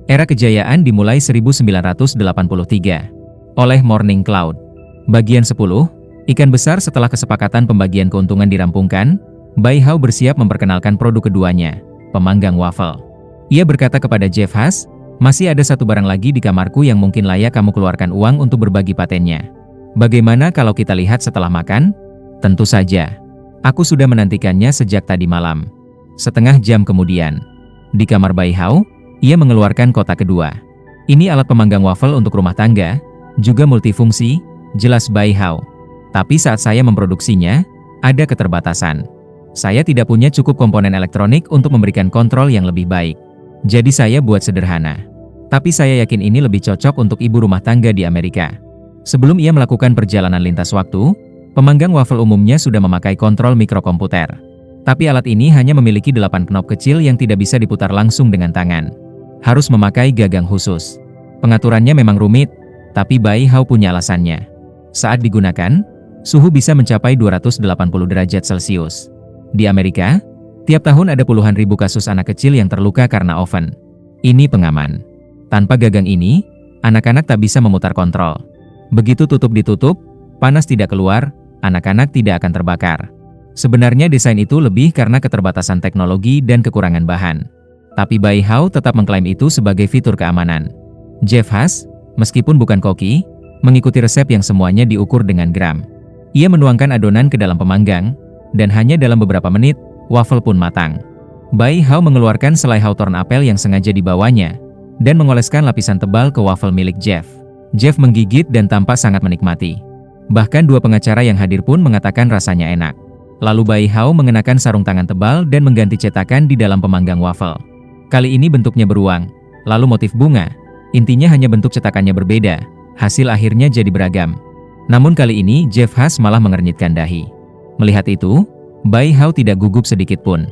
Era kejayaan dimulai 1983. Oleh Morning Cloud. Bagian 10, ikan besar. Setelah kesepakatan pembagian keuntungan dirampungkan, Bai Hao bersiap memperkenalkan produk keduanya, pemanggang wafel. Ia berkata kepada Jeff Haas, "Masih ada satu barang lagi di kamarku yang mungkin layak kamu keluarkan uang untuk berbagi patennya. Bagaimana kalau kita lihat setelah makan?" "Tentu saja. Aku sudah menantikannya sejak tadi malam." Setengah jam kemudian, di kamar Bai Hao, ia mengeluarkan kotak kedua. "Ini alat pemanggang wafel untuk rumah tangga, juga multifungsi," jelas Bai Hao. "Tapi saat saya memproduksinya, ada keterbatasan. Saya tidak punya cukup komponen elektronik untuk memberikan kontrol yang lebih baik. Jadi saya buat sederhana. Tapi saya yakin ini lebih cocok untuk ibu rumah tangga di Amerika." Sebelum ia melakukan perjalanan lintas waktu, pemanggang wafel umumnya sudah memakai kontrol mikrokomputer. Tapi alat ini hanya memiliki 8 knop kecil yang tidak bisa diputar langsung dengan tangan. Harus memakai gagang khusus. Pengaturannya memang rumit, tapi Bai Hao punya alasannya. Saat digunakan, suhu bisa mencapai 280 derajat Celcius. Di Amerika, tiap tahun ada puluhan ribu kasus anak kecil yang terluka karena oven. Ini pengaman. Tanpa gagang ini, anak-anak tak bisa memutar kontrol. Begitu tutup-ditutup, panas tidak keluar, anak-anak tidak akan terbakar. Sebenarnya desain itu lebih karena keterbatasan teknologi dan kekurangan bahan. Tapi Bai Hao tetap mengklaim itu sebagai fitur keamanan. Jeff Haas, meskipun bukan koki, mengikuti resep yang semuanya diukur dengan gram. Ia menuangkan adonan ke dalam pemanggang, dan hanya dalam beberapa menit, wafel pun matang. Bai Hao mengeluarkan selai Hawthorne apel yang sengaja dibawanya, dan mengoleskan lapisan tebal ke wafel milik Jeff. Jeff menggigit dan tampak sangat menikmati. Bahkan dua pengacara yang hadir pun mengatakan rasanya enak. Lalu Bai Hao mengenakan sarung tangan tebal dan mengganti cetakan di dalam pemanggang wafel. Kali ini bentuknya beruang, lalu motif bunga. Intinya hanya bentuk cetakannya berbeda, hasil akhirnya jadi beragam. Namun kali ini Jeff Haas malah mengernyitkan dahi. Melihat itu, Bai Hao tidak gugup sedikit pun.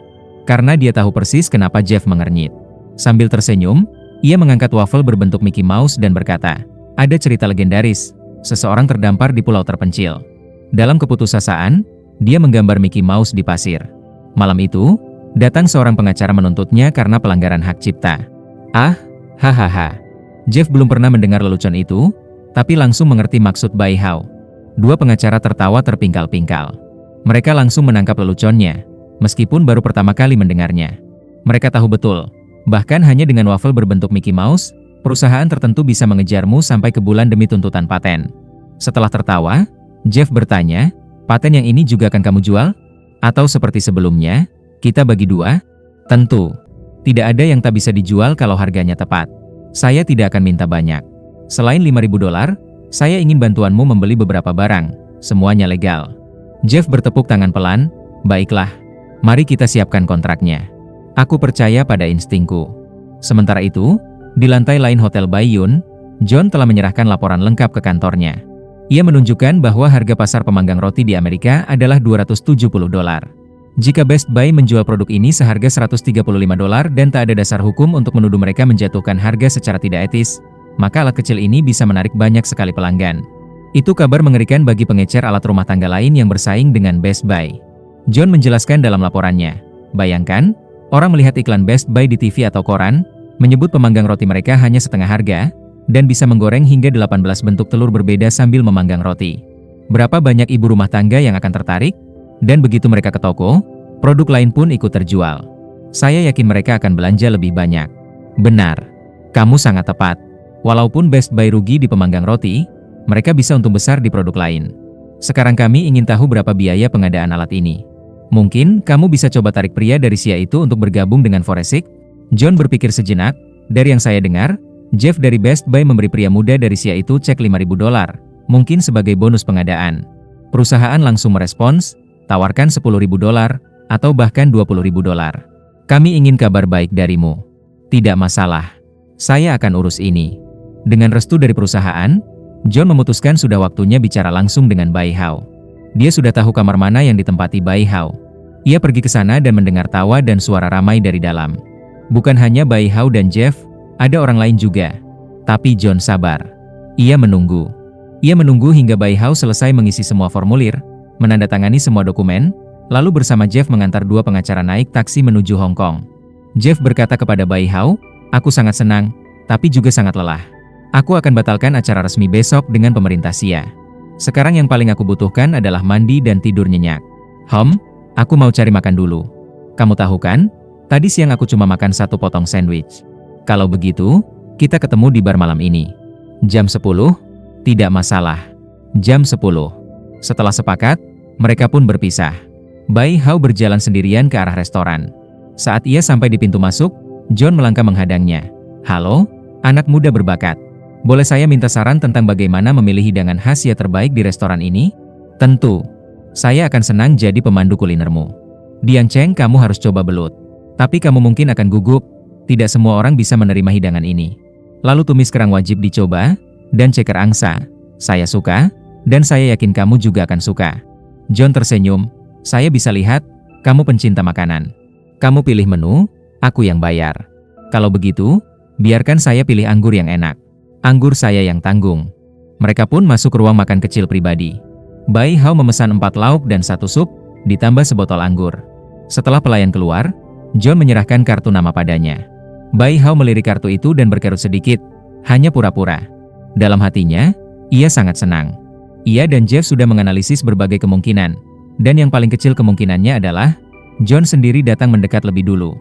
Karena dia tahu persis kenapa Jeff mengernyit. Sambil tersenyum, ia mengangkat wafel berbentuk Mickey Mouse dan berkata, "Ada cerita legendaris, seseorang terdampar di pulau terpencil. Dalam keputusasaan, dia menggambar Mickey Mouse di pasir. Malam itu, datang seorang pengacara menuntutnya karena pelanggaran hak cipta." "Ah, hahaha." Jeff belum pernah mendengar lelucon itu, tapi langsung mengerti maksud Bai Hao. Dua pengacara tertawa terpingkal-pingkal. Mereka langsung menangkap leluconnya, meskipun baru pertama kali mendengarnya. Mereka tahu betul, bahkan hanya dengan wafel berbentuk Mickey Mouse, perusahaan tertentu bisa mengejarmu sampai ke bulan demi tuntutan paten. Setelah tertawa, Jeff bertanya, "Paten yang ini juga akan kamu jual? Atau seperti sebelumnya, kita bagi dua?" "Tentu. Tidak ada yang tak bisa dijual kalau harganya tepat. Saya tidak akan minta banyak. Selain $5.000, saya ingin bantuanmu membeli beberapa barang, semuanya legal." Jeff bertepuk tangan pelan, "Baiklah, mari kita siapkan kontraknya. Aku percaya pada instingku." Sementara itu, di lantai lain Hotel Bai Yun, John telah menyerahkan laporan lengkap ke kantornya. Ia menunjukkan bahwa harga pasar pemanggang roti di Amerika adalah $270. Jika Best Buy menjual produk ini seharga $135 dan tak ada dasar hukum untuk menuduh mereka menjatuhkan harga secara tidak etis, maka alat kecil ini bisa menarik banyak sekali pelanggan. Itu kabar mengerikan bagi pengecer alat rumah tangga lain yang bersaing dengan Best Buy. John menjelaskan dalam laporannya, "Bayangkan, orang melihat iklan Best Buy di TV atau koran, menyebut pemanggang roti mereka hanya setengah harga, dan bisa menggoreng hingga 18 bentuk telur berbeda sambil memanggang roti. Berapa banyak ibu rumah tangga yang akan tertarik? Dan begitu mereka ke toko, produk lain pun ikut terjual. Saya yakin mereka akan belanja lebih banyak." "Benar. Kamu sangat tepat. Walaupun Best Buy rugi di pemanggang roti, mereka bisa untung besar di produk lain. Sekarang kami ingin tahu berapa biaya pengadaan alat ini. Mungkin kamu bisa coba tarik pria dari Sia itu untuk bergabung dengan Forensic?" John berpikir sejenak. "Dari yang saya dengar, Jeff dari Best Buy memberi pria muda dari Sia itu cek $5.000, mungkin sebagai bonus pengadaan." Perusahaan langsung merespons, "Tawarkan $10.000, atau bahkan $20.000. Kami ingin kabar baik darimu." "Tidak masalah. Saya akan urus ini." Dengan restu dari perusahaan, John memutuskan sudah waktunya bicara langsung dengan Bai Hao. Dia sudah tahu kamar mana yang ditempati Bai Hao. Ia pergi ke sana dan mendengar tawa dan suara ramai dari dalam. Bukan hanya Bai Hao dan Jeff, ada orang lain juga. Tapi John sabar. Ia menunggu. Ia menunggu hingga Bai Hao selesai mengisi semua formulir, menandatangani semua dokumen, lalu bersama Jeff mengantar dua pengacara naik taksi menuju Hong Kong. Jeff berkata kepada Bai Hao, "Aku sangat senang, tapi juga sangat lelah. Aku akan batalkan acara resmi besok dengan pemerintah Xia. Sekarang yang paling aku butuhkan adalah mandi dan tidur nyenyak. Aku mau cari makan dulu. Kamu tahu kan, tadi siang aku cuma makan 1 potong sandwich. Kalau begitu, kita ketemu di bar malam ini. Jam 10? Tidak masalah. Jam 10. Setelah sepakat, mereka pun berpisah. Bai Hao berjalan sendirian ke arah restoran. Saat ia sampai di pintu masuk, John melangkah menghadangnya. "Halo, anak muda berbakat. Boleh saya minta saran tentang bagaimana memilih hidangan khas Xia terbaik di restoran ini?" "Tentu. Saya akan senang jadi pemandu kulinermu. Dian Cheng, kamu harus coba belut. Tapi kamu mungkin akan gugup. Tidak semua orang bisa menerima hidangan ini. Lalu tumis kerang wajib dicoba, dan ceker angsa. Saya suka, dan saya yakin kamu juga akan suka." John tersenyum. "Saya bisa lihat, kamu pencinta makanan. Kamu pilih menu, aku yang bayar. Kalau begitu, biarkan saya pilih anggur yang enak. Anggur saya yang tanggung." Mereka pun masuk ke ruang makan kecil pribadi. Bai Hao memesan 4 lauk dan 1 sup, ditambah sebotol anggur. Setelah pelayan keluar, John menyerahkan kartu nama padanya. Bai Hao melirik kartu itu dan berkerut sedikit, hanya pura-pura. Dalam hatinya, ia sangat senang. Ia dan Jeff sudah menganalisis berbagai kemungkinan, dan yang paling kecil kemungkinannya adalah John sendiri datang mendekat lebih dulu.